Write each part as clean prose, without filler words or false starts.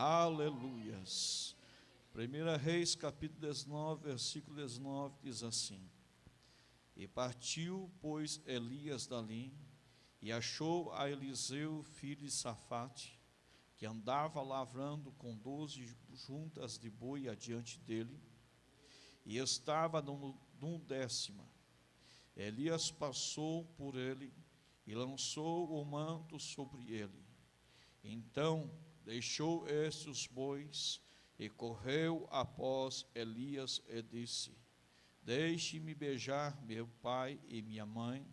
Aleluias. 1 Reis, capítulo 19, versículo 19, diz assim: E partiu, pois, Elias dali, e achou a Eliseu, filho de Safate, que andava lavrando com 12 juntas de boi adiante dele, e estava num décima. Elias passou por ele e lançou o manto sobre ele. Então deixou este os bois e correu após Elias e disse: Deixe-me beijar meu pai e minha mãe,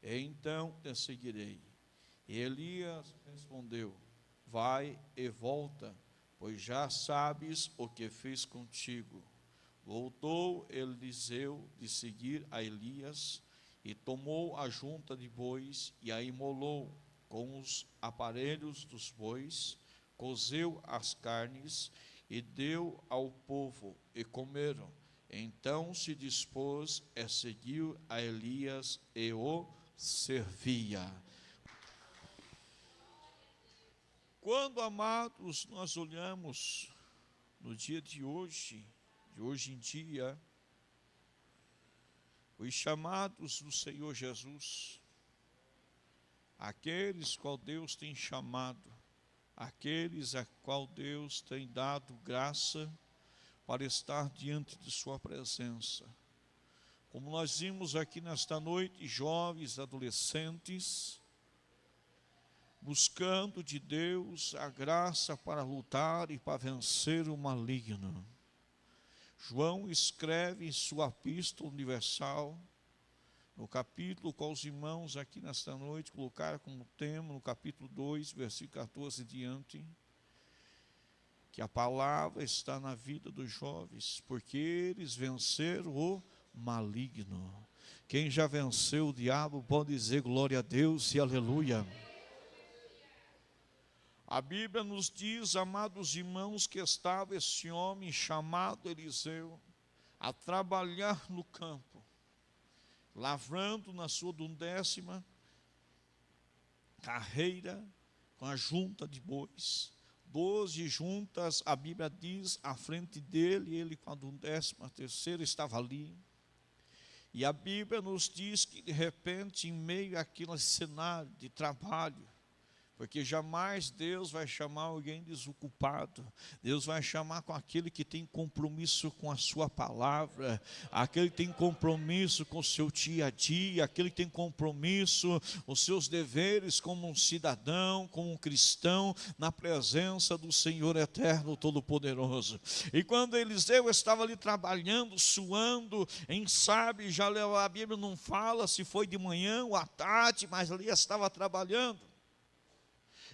e então te seguirei. E Elias respondeu: Vai e volta, pois já sabes o que fiz contigo. Voltou Eliseu de seguir a Elias, e tomou a junta de bois, e a imolou com os aparelhos dos bois, cozeu as carnes, e deu ao povo, e comeram. Então se dispôs a seguir a Elias, e o servia. Quando, amados, nós olhamos no dia de hoje em dia, os chamados do Senhor Jesus, aqueles qual Deus tem chamado, aqueles a qual Deus tem dado graça para estar diante de sua presença. Como nós vimos aqui nesta noite, jovens, adolescentes, buscando de Deus a graça para lutar e para vencer o maligno. João escreve em sua epístola universal, no capítulo qual os irmãos aqui nesta noite colocaram como tema, no capítulo 2, versículo 14 e diante, que a palavra está na vida dos jovens, porque eles venceram o maligno. Quem já venceu o diabo pode dizer glória a Deus e aleluia. A Bíblia nos diz, amados irmãos, que estava esse homem chamado Eliseu a trabalhar no campo, lavrando na sua 12ª carreira com a junta de bois. 12 juntas, a Bíblia diz, à frente dele, ele com a 13ª estava ali. E a Bíblia nos diz que de repente, em meio àquele cenário de trabalho, porque jamais Deus vai chamar alguém desocupado. Deus vai chamar com aquele que tem compromisso com a sua palavra, aquele que tem compromisso com o seu dia a dia, aquele que tem compromisso, os seus deveres como um cidadão, como um cristão, na presença do Senhor eterno todo-poderoso. E quando Eliseu estava ali trabalhando, suando, sabe, já a Bíblia não fala se foi de manhã ou à tarde, mas ali estava trabalhando.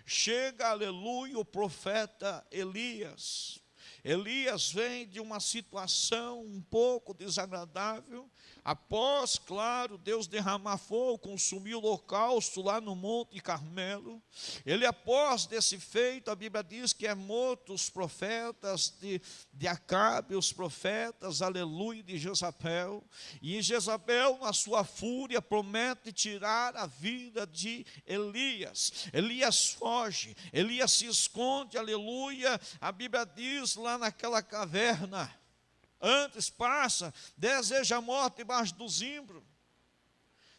Chega, aleluia, o profeta Elias. Elias vem de uma situação um pouco desagradável. Após, claro, Deus derramar fogo, consumir o holocausto lá no Monte Carmelo. Ele, após desse feito, a Bíblia diz que é morto os profetas de Acabe, os profetas, aleluia, de Jezabel. E Jezabel, na sua fúria, promete tirar a vida de Elias. Elias foge, Elias se esconde, aleluia. A Bíblia diz lá naquela caverna, antes passa, deseja a morte debaixo do zimbro.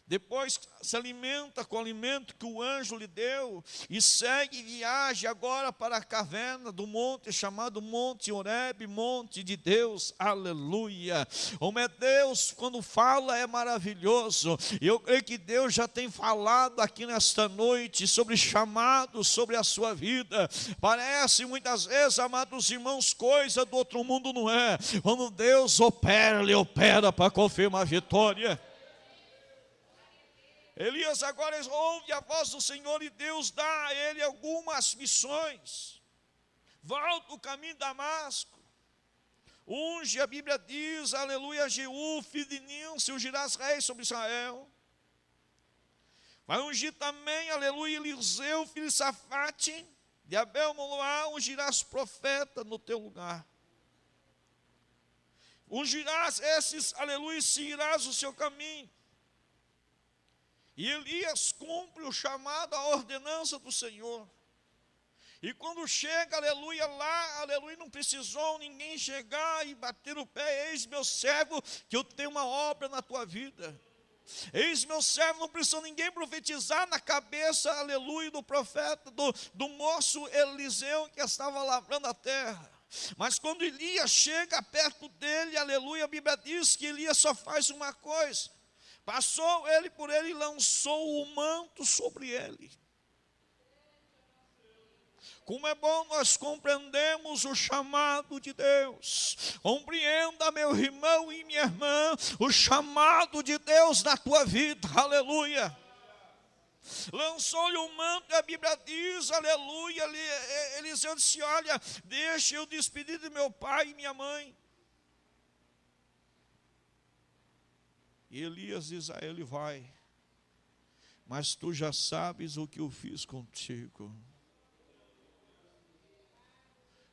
Depois se alimenta com o alimento que o anjo lhe deu e segue viagem agora para a caverna do monte chamado Monte Horebe, monte de Deus, aleluia. O meu Deus, quando fala, é maravilhoso. E eu creio que Deus já tem falado aqui nesta noite sobre chamados, sobre a sua vida. Parece muitas vezes, amados irmãos, coisa do outro mundo, não é? Quando Deus opera, Ele opera para confirmar a vitória. Elias agora ouve a voz do Senhor e Deus dá a ele algumas missões. Volta o caminho de Damasco. Unge, a Bíblia diz, aleluia, Jeú, filho de Nimsi, ungirás rei sobre Israel. Vai ungir também, aleluia, Eliseu, filho de Safate, de Abel-Moloá, ungirás profeta no teu lugar. Ungirás esses, aleluia, seguirás o seu caminho. E Elias cumpre o chamado, a ordenança do Senhor. E quando chega, aleluia, lá, aleluia, não precisou ninguém chegar e bater o pé. Eis meu servo, que eu tenho uma obra na tua vida. Eis meu servo, não precisou ninguém profetizar na cabeça, aleluia, do profeta, do moço Eliseu que estava lavrando a terra. Mas quando Elias chega perto dele, aleluia, a Bíblia diz que Elias só faz uma coisa. Passou ele por ele e lançou o manto sobre ele. Como é bom nós compreendemos o chamado de Deus. Compreenda, meu irmão e minha irmã, o chamado de Deus na tua vida, aleluia. Lançou-lhe o manto, e a Bíblia diz, aleluia, Eliseu disse, olha, deixa eu despedir de meu pai e minha mãe. E Elias diz a ele, vai, mas tu já sabes o que eu fiz contigo.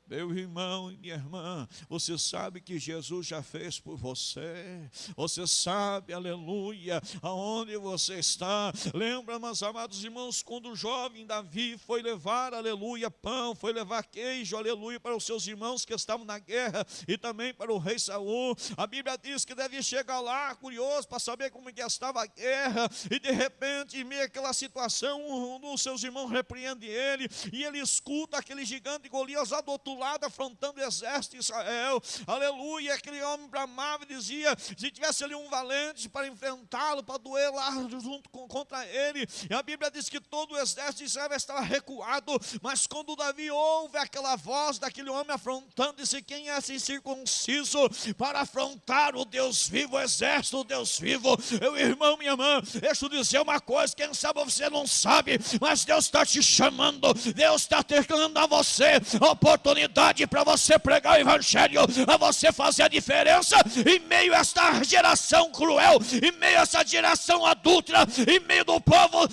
Meu irmão e minha irmã, você sabe que Jesus já fez por você. Você sabe, aleluia, aonde você está. Lembra, meus amados irmãos, quando o jovem Davi foi levar, aleluia, pão, foi levar queijo, aleluia, para os seus irmãos que estavam na guerra e também para o rei Saul. A Bíblia diz que Davi chega lá, curioso, para saber como que estava a guerra. E de repente, em meio àquela situação, um dos seus irmãos repreende ele. E ele escuta aquele gigante Golias lá do outro lado, afrontando o exército de Israel, aleluia. Aquele homem bramava e dizia, se tivesse ali um valente para enfrentá-lo, para doer lá junto contra ele. E a Bíblia diz que todo o exército de Israel estava recuado, mas quando Davi ouve aquela voz daquele homem afrontando, disse, quem é esse incircunciso para afrontar o Deus vivo, o exército do Deus vivo? Meu irmão, minha irmã, deixa eu dizer uma coisa, quem sabe você não sabe, mas Deus está te chamando, Deus está dando a você a oportunidade para você pregar o evangelho, a você fazer a diferença em meio a esta geração cruel, em meio a essa geração adúltera, em meio do povo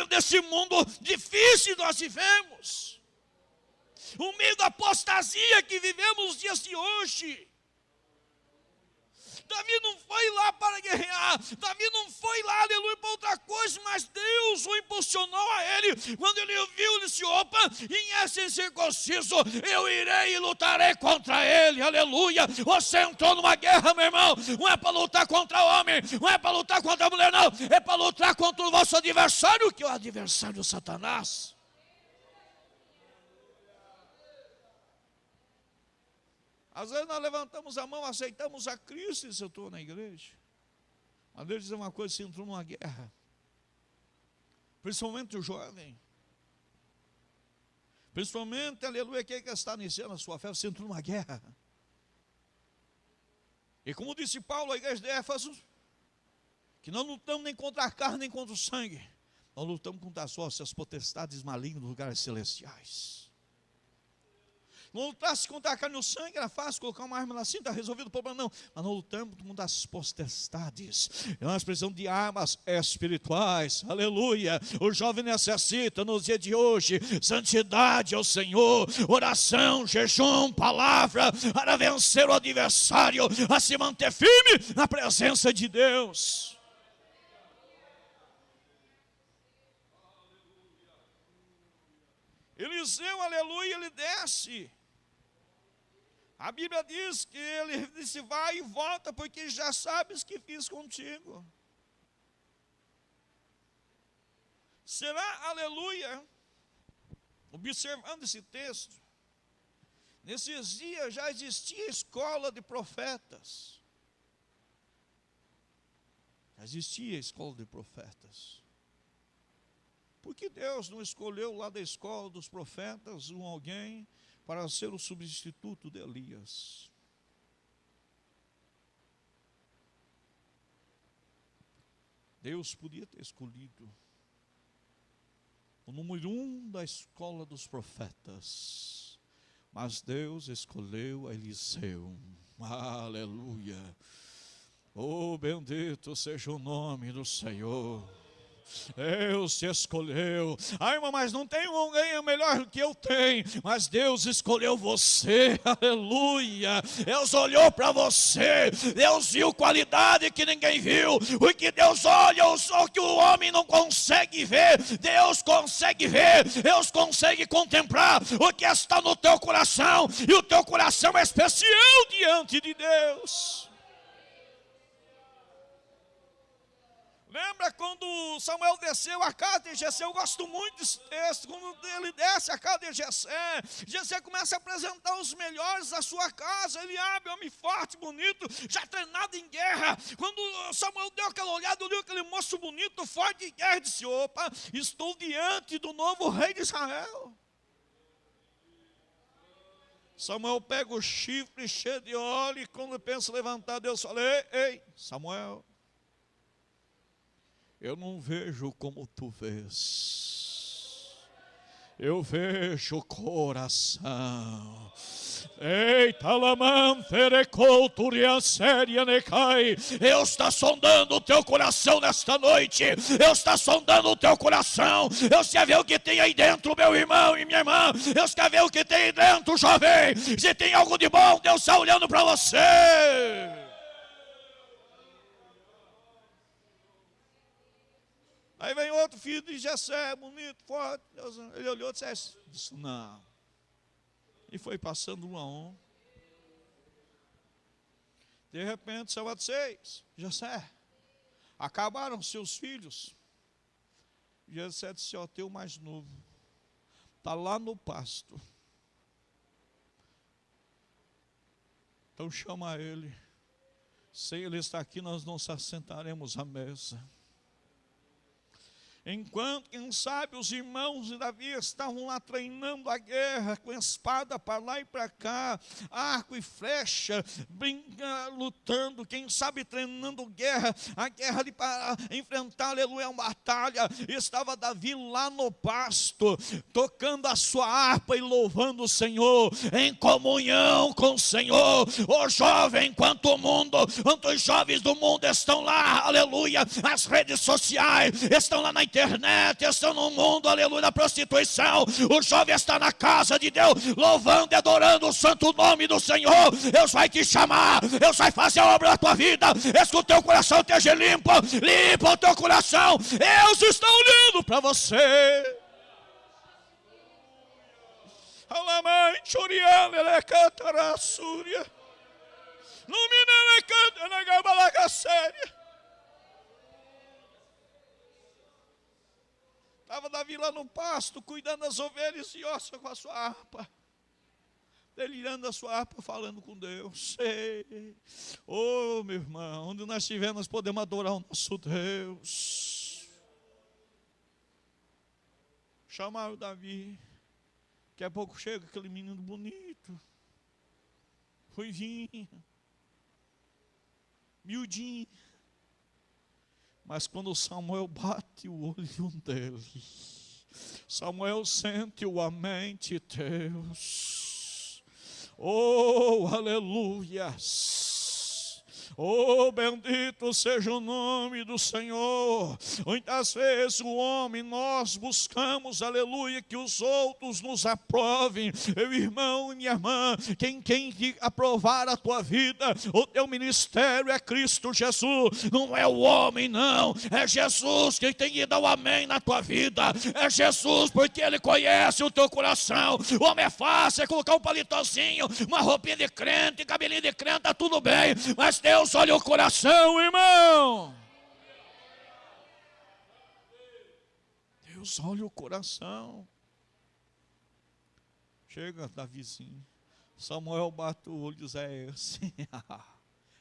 desse mundo difícil que nós vivemos, no meio da apostasia que vivemos nos dias de hoje. Davi não foi lá para guerrear, Davi não foi lá, aleluia, para outra coisa, mas Deus o impulsionou a ele. Quando ele ouviu, ele disse, opa, em esse incircunciso, eu irei e lutarei contra ele, aleluia. Você entrou numa guerra, meu irmão, não é para lutar contra o homem, não é para lutar contra a mulher, não, é para lutar contra o vosso adversário, que é o adversário Satanás. Às vezes nós levantamos a mão, aceitamos a Cristo e eu estou na igreja. Mas Deus diz uma coisa, você entrou numa guerra. Principalmente o jovem. Principalmente, aleluia, quem que está iniciando a sua fé, você entrou numa guerra. E como disse Paulo à igreja de Éfeso, que não lutamos nem contra a carne, nem contra o sangue. Nós lutamos contra as forças, potestades malignas dos lugares celestiais. Não lutasse contra a carne e o sangue, era fácil colocar uma arma na cinta, resolvido o problema, não. Mas não lutamos contra as potestades. Nós precisamos de armas espirituais, aleluia. O jovem necessita, nos dias de hoje, santidade ao Senhor, oração, jejum, palavra, para vencer o adversário, a se manter firme na presença de Deus. Eliseu, aleluia, ele desce. A Bíblia diz que ele disse, vai e volta, porque já sabes que fiz contigo. Será, aleluia, observando esse texto, nesses dias já existia escola de profetas. Já existia escola de profetas. Por que Deus não escolheu lá da escola dos profetas alguém para ser o substituto de Elias? Deus podia ter escolhido o número 1 da escola dos profetas, mas Deus escolheu a Eliseu. Aleluia. Oh, bendito seja o nome do Senhor. Deus te escolheu. Ah, irmão, mas não tem alguém melhor do que eu tenho. Mas Deus escolheu você. Aleluia. Deus olhou para você. Deus viu qualidade que ninguém viu. O que Deus olha, o que o homem não consegue ver, Deus consegue ver. Deus consegue contemplar o que está no teu coração. E o teu coração é especial diante de Deus. Lembra quando Samuel desceu a casa de Jessé? Eu gosto muito desse texto. Quando ele desce a casa de Jessé, Jessé começa a apresentar os melhores da sua casa. Ele abre, homem forte, bonito, já treinado em guerra. Quando Samuel deu aquela olhada, olhou aquele moço bonito, forte em guerra, e disse: opa, estou diante do novo rei de Israel. Samuel pega o chifre cheio de óleo, e quando pensa levantar, Deus fala: ei, Samuel, eu não vejo como tu vês, eu vejo o coração. Eita, Deus está sondando o teu coração nesta noite. Deus está sondando o teu coração. Deus quer ver o que tem aí dentro, meu irmão e minha irmã. Deus quer ver o que tem aí dentro, jovem. Se tem algo de bom, Deus está olhando para você. Aí vem outro filho de Jessé, bonito, forte. Ele olhou e disse: não. E foi passando um a um. De repente, Salvador 6, Jessé, acabaram seus filhos. Jessé disse: ó, teu mais novo está lá no pasto. Então chama ele. Sem ele estar aqui, nós não se assentaremos à mesa. Enquanto, quem sabe, os irmãos de Davi estavam lá treinando a guerra, com espada para lá e para cá, arco e flecha, lutando, quem sabe treinando guerra, a guerra de para enfrentar, aleluia, uma batalha. Estava Davi lá no pasto, tocando a sua harpa e louvando o Senhor, em comunhão com o Senhor. Ô jovem, enquanto os jovens do mundo estão lá, aleluia, nas redes sociais, estão lá na internet, estão no mundo, aleluia, da prostituição, o jovem está na casa de Deus, louvando e adorando o santo nome do Senhor. Deus vai te chamar, Deus vai fazer a obra da tua vida. Desde que o teu coração esteja limpa o teu coração. Deus está olhando para você. Alamãe, Churiana, ele canta na Súria, Lumina, ele canta na Gabalaga Séria. Estava Davi lá no pasto, cuidando das ovelhas e ossos com a sua harpa. Delirando a sua harpa, falando com Deus. Oh, meu irmão, onde nós estivermos, nós podemos adorar o nosso Deus. Chamaram Davi. Daqui a pouco chega aquele menino bonito, ruivinho, miudinho. Mas quando Samuel bate o olho dele, Samuel sente o amém de Deus. Oh, aleluia! Oh, bendito seja o nome do Senhor. Muitas vezes o homem, nós buscamos, aleluia, que os outros nos aprovem. Meu irmão e minha irmã, quem aprovar a tua vida, o teu ministério é Cristo Jesus. Não é o homem, não. É Jesus que tem que dar o amém na tua vida. É Jesus, porque Ele conhece o teu coração. O homem é fácil, é colocar um palitozinho, uma roupinha de crente, cabelinho de crente, tá tudo bem. Mas Deus olha o coração, irmão. Deus olha o coração. Chega Davizinho, Samuel bate o olho e diz: é esse.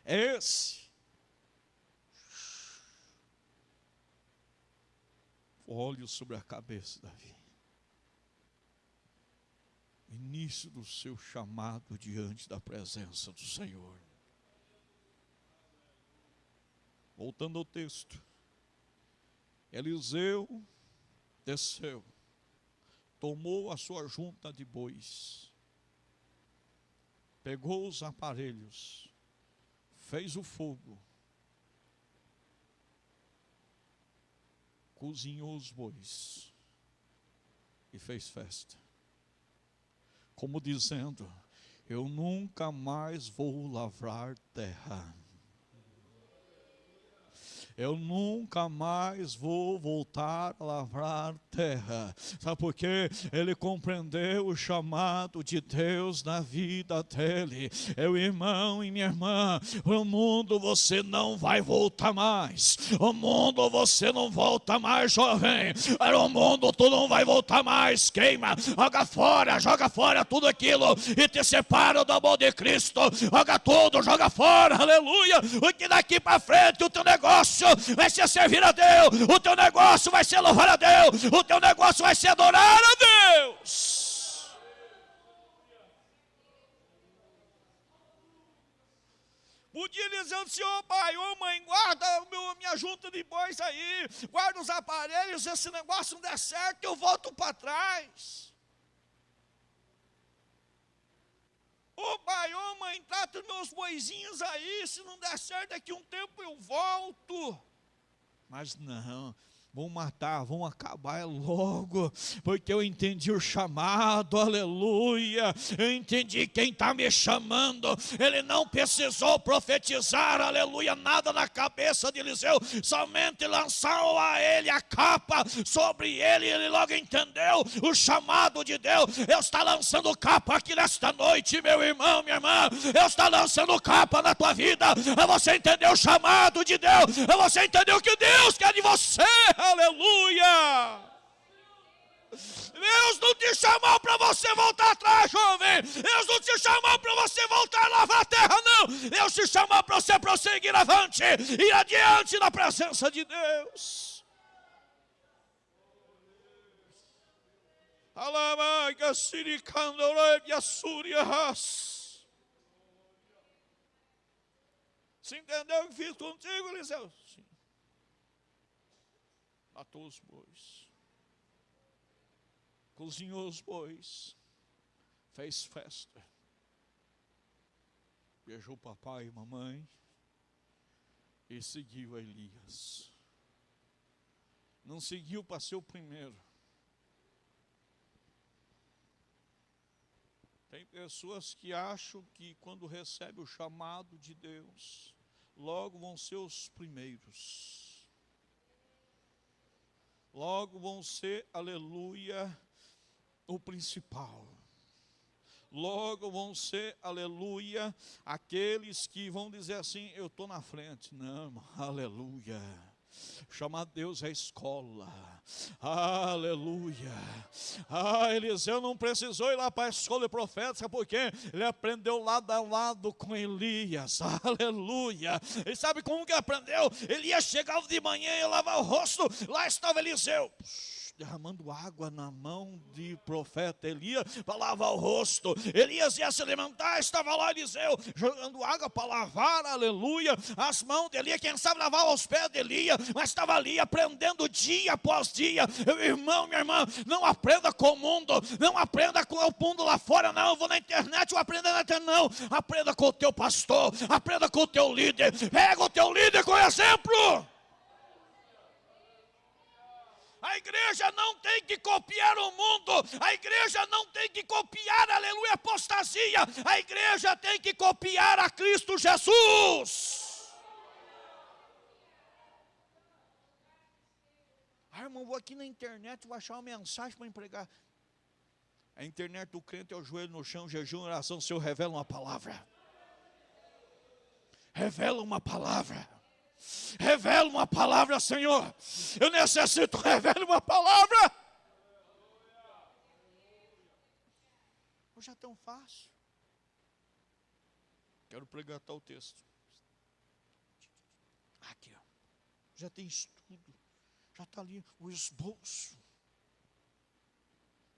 É esse. Olho sobre a cabeça, Davi. Início do seu chamado diante da presença do Senhor. Voltando ao texto, Eliseu desceu, tomou a sua junta de bois, pegou os aparelhos, fez o fogo, cozinhou os bois e fez festa, como dizendo: eu nunca mais vou lavrar terra. Eu nunca mais vou voltar a lavrar terra. Sabe por quê? Ele compreendeu o chamado de Deus na vida dele. Meu irmão e minha irmã, o mundo você não vai voltar mais. O mundo você não volta mais, jovem. O mundo tu não vai voltar mais. Queima, joga fora tudo aquilo e te separa do amor de Cristo. Joga fora, aleluia. Porque daqui para frente o teu negócio vai ser servir a Deus, o teu negócio vai ser louvar a Deus, o teu negócio vai ser adorar a Deus. Podia Eliseu disse: ô pai, ô mãe, guarda minha junta de bois aí, guarda os aparelhos, se esse negócio não der certo, eu volto para trás. Ô pai, ô mãe, trata os meus boizinhos aí, se não der certo, daqui a um tempo eu volto. Mas não, vão matar, vão acabar logo, porque eu entendi o chamado, aleluia. Eu entendi quem está me chamando. Ele não precisou profetizar, aleluia, nada na cabeça de Eliseu, somente lançou a ele a capa sobre ele, e ele logo entendeu o chamado de Deus. Eu estou lançando capa aqui nesta noite, meu irmão, minha irmã. Eu estou lançando capa na tua vida. É você entender o chamado de Deus, é você entender o que Deus quer de você. Aleluia! Deus não te chamou para você voltar atrás, jovem. Deus não te chamou para você voltar a lavar a terra, não. Deus te chamou para você prosseguir avante e adiante na presença de Deus. Alamaga siricandorevia surias. Você entendeu o que fiz contigo, Eliseu? Sim. Matou os bois, cozinhou os bois, fez festa, beijou papai e mamãe e seguiu a Elias. Não seguiu para ser o primeiro. Tem pessoas que acham que quando recebem o chamado de Deus, logo vão ser os primeiros. Logo vão ser, aleluia, o principal. Logo vão ser, aleluia, aqueles que vão dizer assim: eu estou na frente. Não, irmão, aleluia. Chamar Deus é escola. Aleluia. Eliseu não precisou ir lá para a escola de profetas, porque ele aprendeu lado a lado com Elias. Aleluia. E sabe como que aprendeu? Elias chegava de manhã e lavar o rosto. Lá estava Eliseu, derramando água na mão de profeta Elias para lavar o rosto. Elias ia se alimentar, estava lá Eliseu jogando água para lavar, aleluia, as mãos de Elias. Quem sabe lavar os pés de Elias, mas estava ali aprendendo dia após dia. Meu irmão, minha irmã, não aprenda com o mundo, não aprenda com o mundo lá fora, não. Eu vou na internet, eu aprendo na internet, não. Aprenda com o teu pastor, aprenda com o teu líder. Pega o teu líder com exemplo. A igreja não tem que copiar o mundo. A igreja não tem que copiar, aleluia, apostasia. A igreja tem que copiar a Cristo Jesus. Irmão, vou aqui na internet, vou achar uma mensagem para empregar. A internet do crente é o joelho no chão, jejum, oração. O Senhor revela uma palavra. Revela uma palavra. Revela uma palavra, Senhor. Eu necessito, revela uma palavra. Hoje é tão fácil. Quero pregar tal texto. Aqui, ó. Já tem estudo. Já está ali o esboço.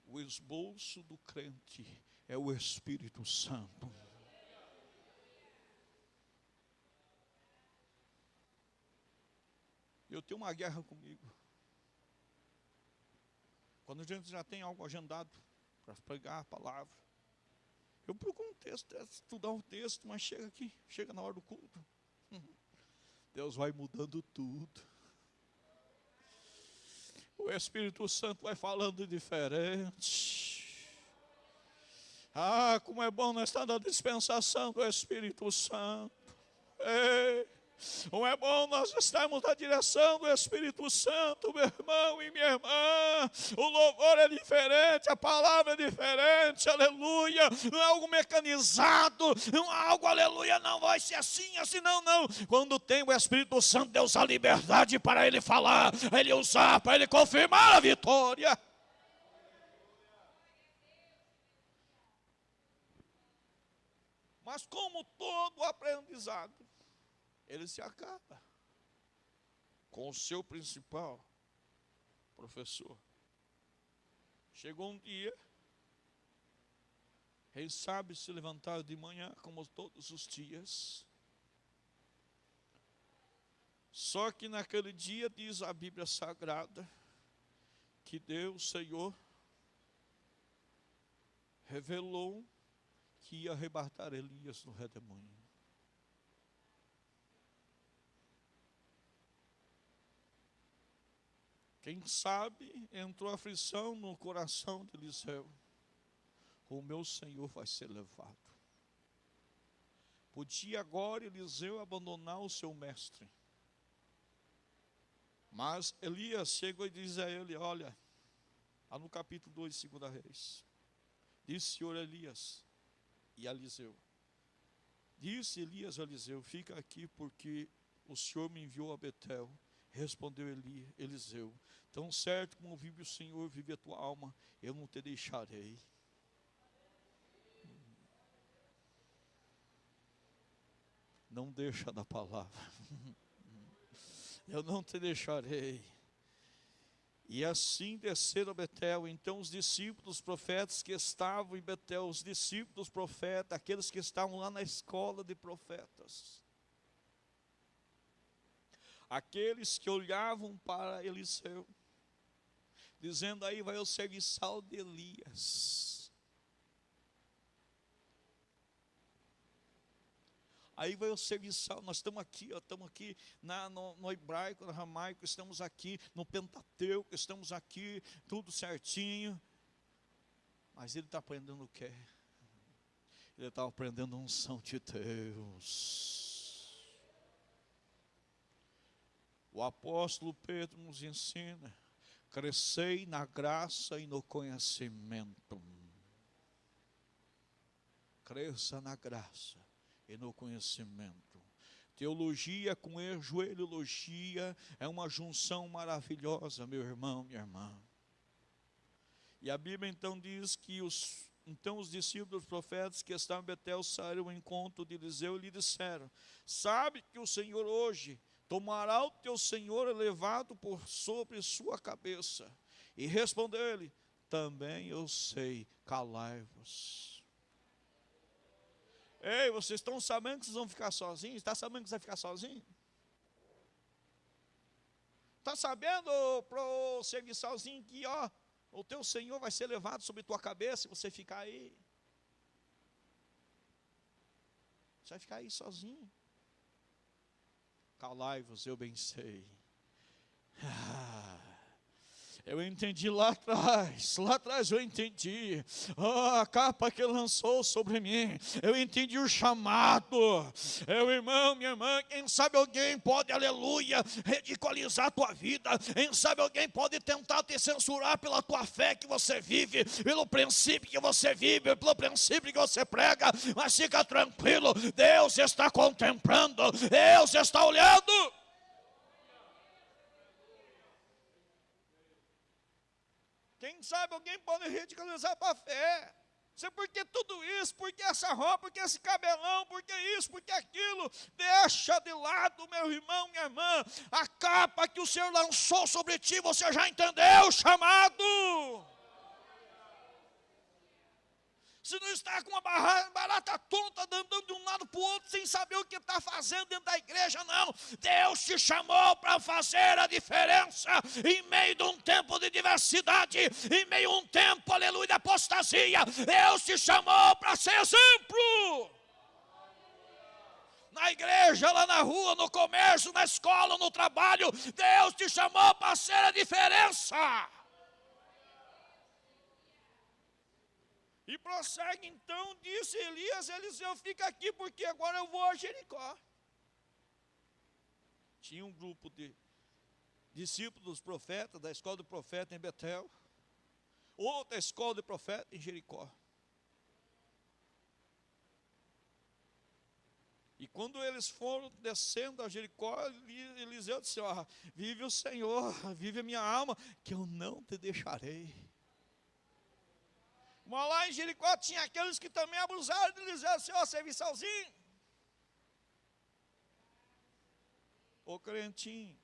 O esboço do crente é o Espírito Santo. Eu tenho uma guerra comigo. Quando a gente já tem algo agendado para pregar a palavra, eu procuro um texto, estudar um texto, mas chega aqui, chega na hora do culto. Deus vai mudando tudo. O Espírito Santo vai falando diferente. Ah, como é bom nós estar na dispensação do Espírito Santo. Ei, como é bom nós estarmos na direção do Espírito Santo, meu irmão e minha irmã. O louvor é diferente, a palavra é diferente, aleluia. Não é algo mecanizado, não é algo, aleluia, não vai ser assim, assim, não. Quando tem o Espírito Santo, Deus dá liberdade para Ele falar, para Ele usar, para Ele confirmar a vitória. Mas como todo aprendizado, ele se acaba com o seu principal professor. Chegou um dia, ele sabe se levantar de manhã, como todos os dias. Só que naquele dia, diz a Bíblia Sagrada, que Deus, Senhor, revelou que ia arrebatar Elias no redemoinho. Quem sabe entrou aflição no coração de Eliseu. O meu Senhor vai ser levado. Podia agora Eliseu abandonar o seu mestre. Mas Elias chegou e diz a ele, olha, lá no capítulo 2 de 2 Reis. Disse o Senhor Elias e Eliseu. Disse Elias a Eliseu, fica aqui porque o Senhor me enviou a Betel. Respondeu Eliseu, tão certo como vive o Senhor, vive a tua alma, eu não te deixarei. Não deixa da palavra. Eu não te deixarei. E assim desceram a Betel. Então os discípulos, os profetas que estavam em Betel, os discípulos profetas, aqueles que estavam lá na escola de profetas, aqueles que olhavam para Eliseu, dizendo, aí vai o serviçal de Elias. Aí vai o serviçal, nós estamos aqui no hebraico, no aramaico, estamos aqui no Pentateuco, estamos aqui, tudo certinho. Mas ele está aprendendo o quê? Ele está aprendendo a unção de Deus. O apóstolo Pedro nos ensina, crescei na graça e no conhecimento. Cresça na graça e no conhecimento. Teologia com joelhologia é uma junção maravilhosa, meu irmão, minha irmã. E a Bíblia então diz que os discípulos profetas que estavam em Betel saíram ao encontro de Eliseu e lhe disseram, sabe que o Senhor hoje tomará o teu Senhor elevado por sobre sua cabeça. E respondeu ele, também eu sei, calai-vos. Ei, vocês estão sabendo que vocês vão ficar sozinhos? Está sabendo que você vai ficar sozinho? Está sabendo, pro serviçalzinho, que o teu Senhor vai ser levado sobre tua cabeça e você ficar aí? Você vai ficar aí sozinho. Calai-vos, eu bem sei. Eu entendi lá atrás eu entendi. A capa que ele lançou sobre mim, eu entendi o chamado. Meu irmão, minha irmã, quem sabe alguém pode, aleluia, ridicularizar a tua vida. Quem sabe alguém pode tentar te censurar pela tua fé que você vive, pelo princípio que você vive, pelo princípio que você prega. Mas fica tranquilo, Deus está contemplando, Deus está olhando. Quem sabe alguém pode ridicularizar a tua fé. Você, por que tudo isso? Por que essa roupa? Por que esse cabelão? Por que isso? Por que aquilo? Deixa de lado, meu irmão, minha irmã. A capa que o Senhor lançou sobre ti, você já entendeu o chamado. Se não está com uma barata tonta andando de um lado para o outro, sem saber o que está fazendo dentro da igreja, não. Deus te chamou para fazer a diferença em meio de um tempo de diversidade, em meio a um tempo, aleluia, de apostasia. Deus te chamou para ser exemplo. na igreja, lá na rua, no comércio, na escola, no trabalho. Deus te chamou para ser a diferença. E prossegue então, disse Elias, Eliseu, fica aqui porque agora eu vou a Jericó. Tinha um grupo de discípulos dos profetas, da escola do profeta em Betel, outra escola de profeta em Jericó. E quando eles foram descendo a Jericó, Eliseu disse, ó, vive o Senhor, vive a minha alma, que eu não te deixarei. Mas lá em Jericó tinha aqueles que também abusaram de Eliseu, disse, ó, serviçalzinho. Ô crentinho,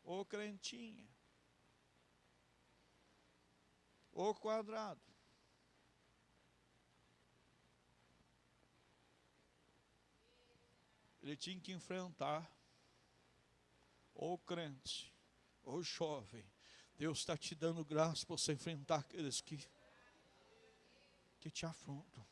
ô crentinha, ô quadrado. Ele tinha que enfrentar, ô crente, ô jovem, Deus está te dando graça para você enfrentar aqueles que te afrontam.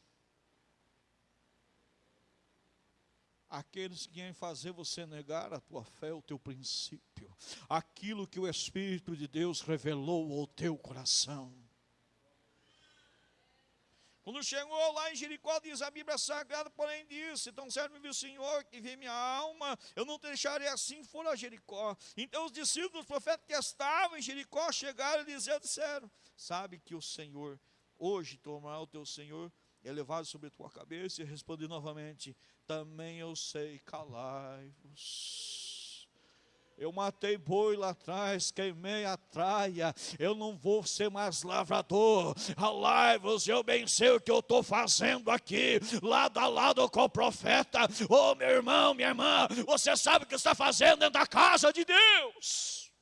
Aqueles que querem fazer você negar a tua fé, o teu princípio, aquilo que o Espírito de Deus revelou ao teu coração. Quando chegou lá em Jericó, diz a Bíblia Sagrada, porém disse, tão certo me viu o Senhor, que vê minha alma, eu não te deixarei assim, foram a Jericó. Então os discípulos dos profetas que estavam em Jericó chegaram e Eliseu disseram, sabe que o Senhor, hoje tomará o teu Senhor, é levado sobre a tua cabeça, e respondi novamente, também eu sei, calai-vos. Eu matei boi lá atrás, queimei a traia, eu não vou ser mais lavrador. Calai-vos, eu bem sei o que eu estou fazendo aqui, lado a lado com o profeta. Ô meu irmão, minha irmã, você sabe o que está fazendo dentro da casa de Deus.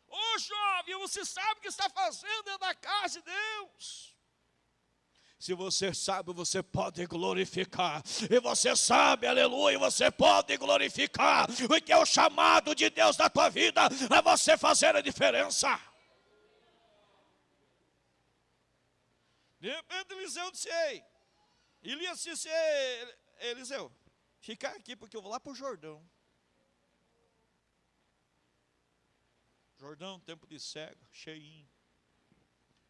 Ô jovem, você sabe o que está fazendo dentro da casa de Deus. Se você sabe, você pode glorificar. E você sabe, aleluia, você pode glorificar. Porque é o chamado de Deus na tua vida é você fazer a diferença. De repente Eliseu disse, ei, Elias disse, ei, Eliseu, fica aqui porque eu vou lá para o Jordão. Jordão, tempo de cega, cheinho.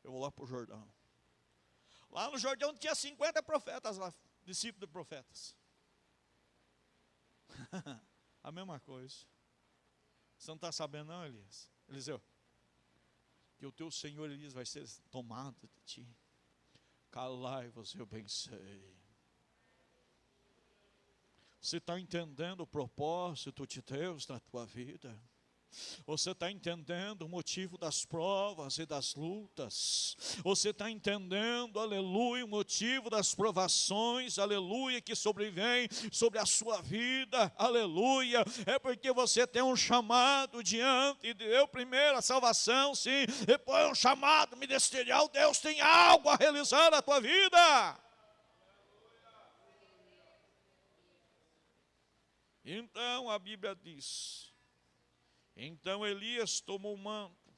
Eu vou lá para o Jordão. Lá no Jordão tinha 50 profetas lá, discípulos de profetas. A mesma coisa. Você não está sabendo não, Elias? Eliseu, que o teu Senhor Elias vai ser tomado de ti. Calai-vos, eu bem sei. Você está entendendo o propósito de Deus na tua vida? Você está entendendo o motivo das provas e das lutas? Você está entendendo, aleluia, o motivo das provações, aleluia, que sobrevém sobre a sua vida, aleluia? É porque você tem um chamado diante de Deus, primeiro a salvação, sim, depois um chamado ministerial. Deus tem algo a realizar na tua vida. Então a Bíblia diz, então Elias tomou o manto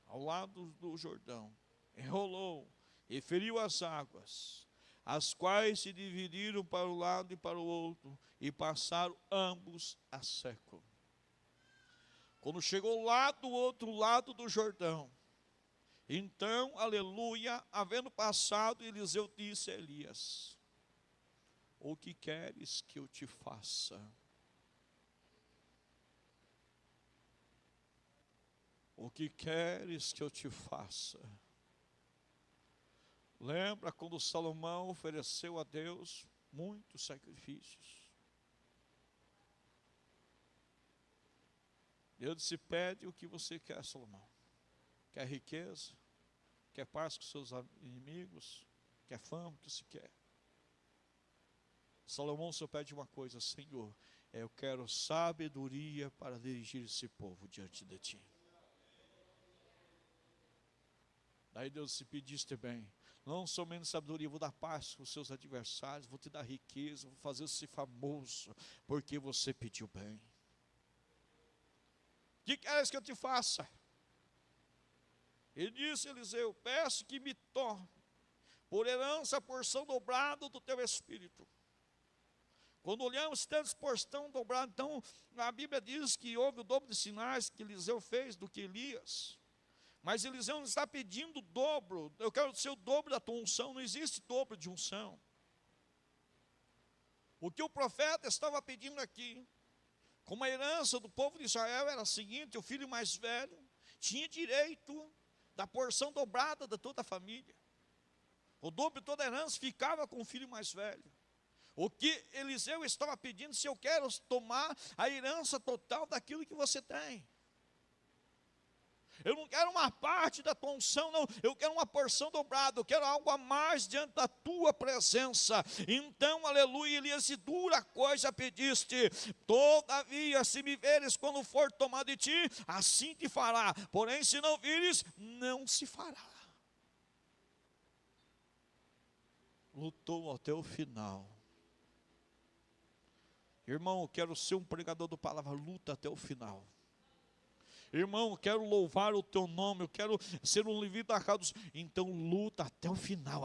ao lado do Jordão, enrolou e feriu as águas, as quais se dividiram para um lado e para o outro, e passaram ambos a seco. Quando chegou lá do outro lado do Jordão, então, aleluia, havendo passado, Eliseu disse a Elias, o que queres que eu te faça? O que queres que eu te faça? Lembra quando Salomão ofereceu a Deus muitos sacrifícios? Deus disse, pede o que você quer, Salomão. Quer riqueza? Quer paz com seus inimigos? Quer fama? O que você quer? Salomão só pede uma coisa, Senhor, eu quero sabedoria para dirigir esse povo diante de ti. Daí Deus se pediste bem, não somente sabedoria, vou dar paz com os seus adversários, vou te dar riqueza, vou fazer você famoso, porque você pediu bem. O que queres que eu te faça? Ele disse, Eliseu, peço que me torne, por herança a porção dobrada do teu espírito. Quando olhamos tantos porção dobrada, então a Bíblia diz que houve o dobro de sinais que Eliseu fez do que Elias. Mas Eliseu não está pedindo dobro. Eu quero ser o dobro da tua unção. Não existe dobro de unção. O que o profeta estava pedindo aqui, como a herança do povo de Israel era a seguinte: o filho mais velho tinha direito da porção dobrada de toda a família. O dobro de toda a herança ficava com o filho mais velho. O que Eliseu estava pedindo: se eu quero tomar a herança total daquilo que você tem. Eu não quero uma parte da tua unção, não. Eu quero uma porção dobrada. Eu quero algo a mais diante da tua presença. Então, aleluia, Elias, se dura coisa pediste. Todavia, se me veres quando for tomado de ti, assim te fará. Porém, se não vires, não se fará. Lutou até o final. Irmão, eu quero ser um pregador da palavra, luta até o final. Irmão, eu quero louvar o teu nome, eu quero ser um levita da casa. Então luta até o final,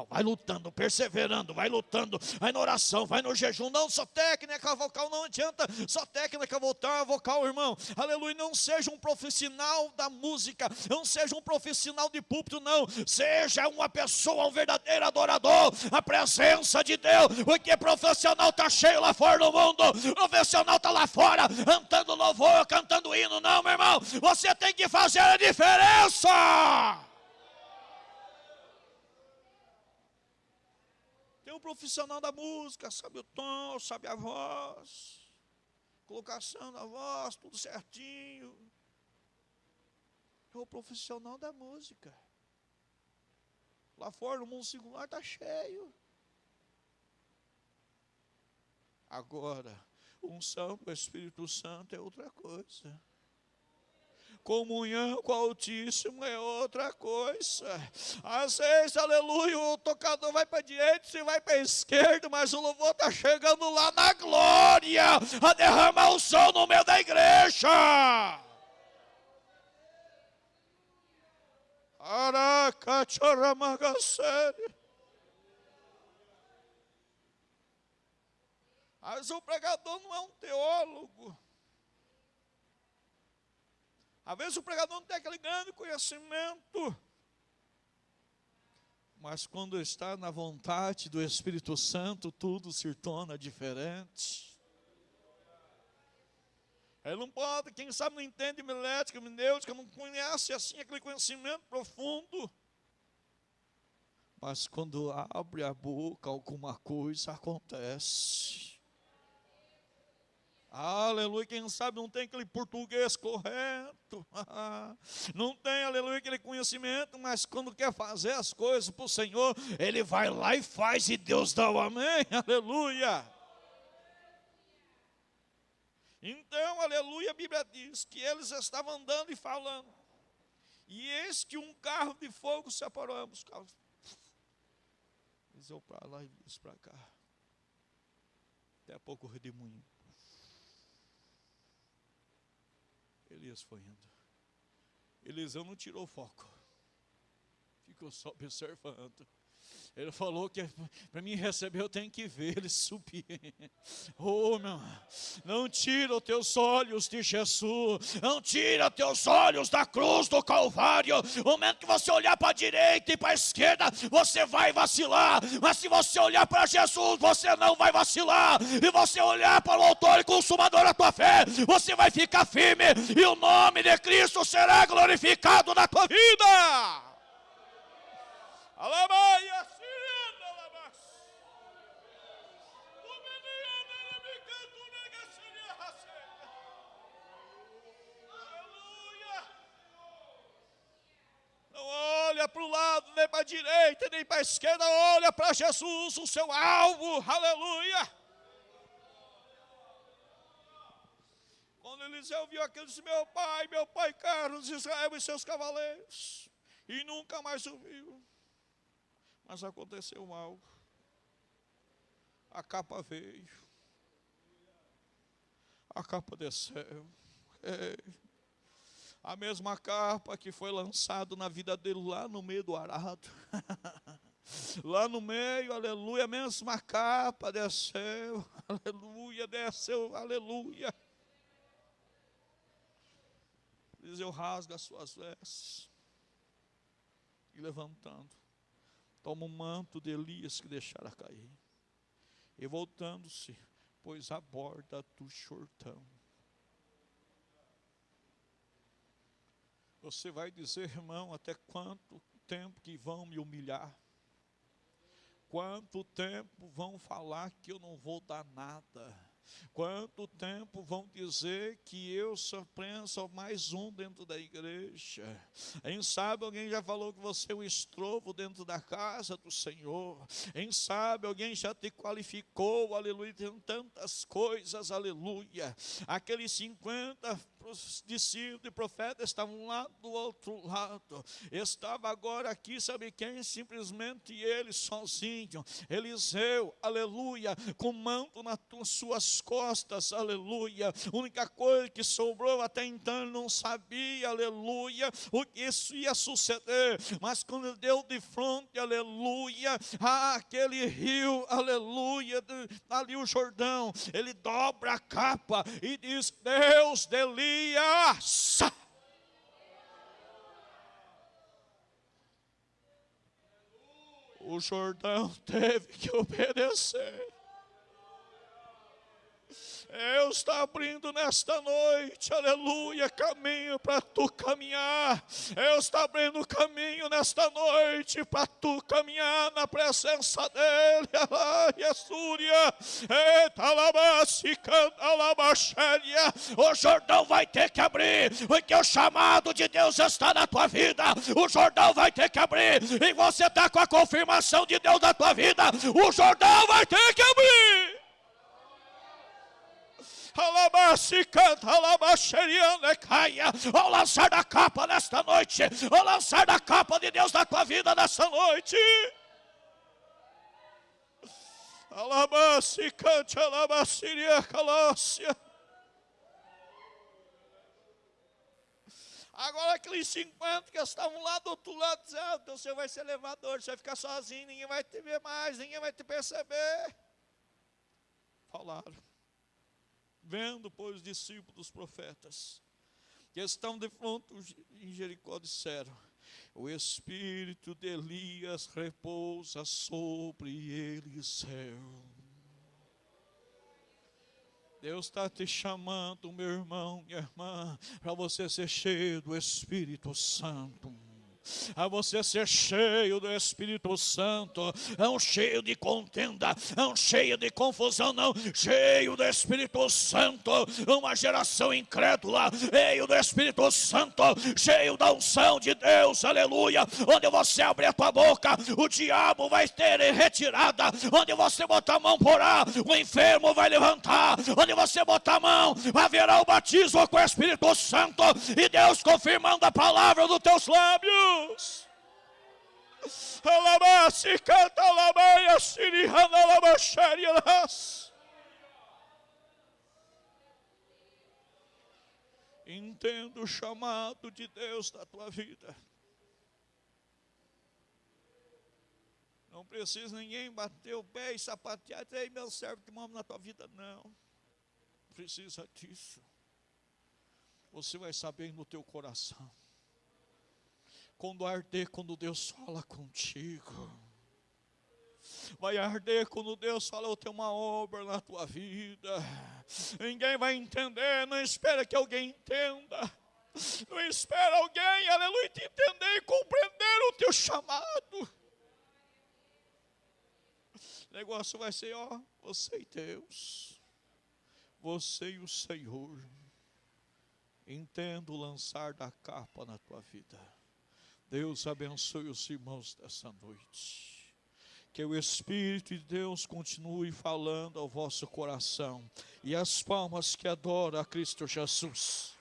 vai lutando, perseverando, vai lutando, vai na oração, vai no jejum. Não só técnica vocal, não adianta só técnica vocal, irmão. Aleluia, não seja um profissional da música, não seja um profissional de púlpito, não. Seja uma pessoa, um verdadeiro adorador, a presença de Deus. Porque profissional está cheio lá fora no mundo, profissional está lá fora, cantando louvor, cantando hino, não, meu irmão, você tem que fazer a diferença. Tem um profissional da música, sabe o tom, sabe a voz, colocação da voz, tudo certinho. É o profissional da música. Lá fora no mundo singular está cheio. Agora, unção do Espírito Santo é outra coisa. Comunhão com o Altíssimo é outra coisa. Às vezes, aleluia, o tocador vai para a direita, você vai para a esquerda, mas o louvor está chegando lá na glória, a derramar o som no meio da igreja. Aracachoramagassério. Mas o pregador não é um teólogo. Às vezes o pregador não tem aquele grande conhecimento. Mas quando está na vontade do Espírito Santo, tudo se torna diferente. Ele não pode, quem sabe não entende milética, minêutica, não conhece assim aquele conhecimento profundo. Mas quando abre a boca, alguma coisa acontece. Aleluia, quem sabe não tem aquele português correto, não tem, aleluia, aquele conhecimento, mas quando quer fazer as coisas para o Senhor, ele vai lá e faz, e Deus dá o amém, aleluia. Então, aleluia, a Bíblia diz que eles estavam andando e falando, e eis que um carro de fogo se separou ambos carros. Eles iam para lá e eles para cá, até a pouco o redemoinho. Elias foi indo. Eliseu não tirou o foco. Ficou só observando. Ele falou que para mim receber eu tenho que ver ele subir. Oh, meu, não tira os teus olhos de Jesus. Não tira os teus olhos da cruz do Calvário. No momento que você olhar para a direita e para a esquerda, você vai vacilar. Mas se você olhar para Jesus, você não vai vacilar. E você olhar para o autor e consumador da tua fé, você vai ficar firme. E o nome de Cristo será glorificado na tua vida. Aleluia. Não olha para o lado, nem para a direita, nem para a esquerda. Olha para Jesus, o seu alvo. Aleluia. Quando Eliseu viu aquilo, disse: meu pai, Carlos, Israel e seus cavaleiros. E nunca mais o viu. Mas aconteceu algo. A capa veio. A capa desceu. A mesma capa que foi lançada na vida dele lá no meio do arado. Lá no meio, aleluia, a mesma capa desceu, aleluia, desceu, aleluia. Eliseu rasga as suas vestes e levantando, toma um manto de Elias que deixara cair. E voltando-se, pôs a borda do Jordão. Você vai dizer, irmão, até quanto tempo que vão me humilhar? Quanto tempo vão falar que eu não vou dar nada? Quanto tempo vão dizer que eu sou mais um dentro da igreja? Quem sabe alguém já falou que você é um estrovo dentro da casa do Senhor. Quem sabe alguém já te qualificou, aleluia, tem tantas coisas, aleluia. Aqueles 50 discípulos e profetas estavam lá do outro lado. Estava agora aqui, sabe quem? Simplesmente ele sozinho. Eliseu, aleluia, com manto nas suas costas, aleluia. A única coisa que sobrou até então, ele não sabia, aleluia, o que isso ia suceder. Mas quando ele deu de frente, aleluia, aquele rio, aleluia, ali o Jordão, ele dobra a capa e diz: Deus de Elias. O Jordão teve que obedecer. Deus está abrindo nesta noite, aleluia, caminho para tu caminhar. Deus está abrindo caminho nesta noite para tu caminhar na presença dEle. O Jordão vai ter que abrir, porque o chamado de Deus está na tua vida. O Jordão vai ter que abrir, e você está com a confirmação de Deus na tua vida. O Jordão vai ter que abrir. Ao lançar da capa nesta noite, ao lançar da capa de Deus na tua vida nesta noite, agora aqueles 50 que estavam lá do outro lado dizendo: então você vai ser levador, você vai ficar sozinho, ninguém vai te ver mais, ninguém vai te perceber. Falaram. Vendo, pois, os discípulos dos profetas que estão de frente em Jericó, disseram: o espírito de Elias repousa sobre Eliseu. Deus está te chamando, meu irmão, minha irmã, para você ser cheio do Espírito Santo. A você ser cheio do Espírito Santo, não cheio de contenda, não cheio de confusão, não, cheio do Espírito Santo. Uma geração incrédula, cheio do Espírito Santo, cheio da unção de Deus, aleluia. Onde você abrir a tua boca, o diabo vai ter retirada. Onde você botar a mão porá, o enfermo vai levantar. Onde você botar a mão, haverá o batismo com o Espírito Santo, e Deus confirmando a palavra dos teus lábios. Entenda o chamado de Deus na tua vida. Não precisa ninguém bater o pé e sapatear: ei, meu servo, que mamo na tua vida. Não precisa disso. Você vai saber no teu coração. Quando arder, quando Deus fala contigo. Vai arder quando Deus fala: eu tenho uma obra na tua vida. Ninguém vai entender, não espera que alguém entenda. Não espera alguém, aleluia, te entender e compreender o teu chamado. O negócio vai ser, você e Deus. Você e o Senhor. Entenda o lançar da capa na tua vida. Deus abençoe os irmãos dessa noite. Que o Espírito de Deus continue falando ao vosso coração. E as palmas que adoram a Cristo Jesus.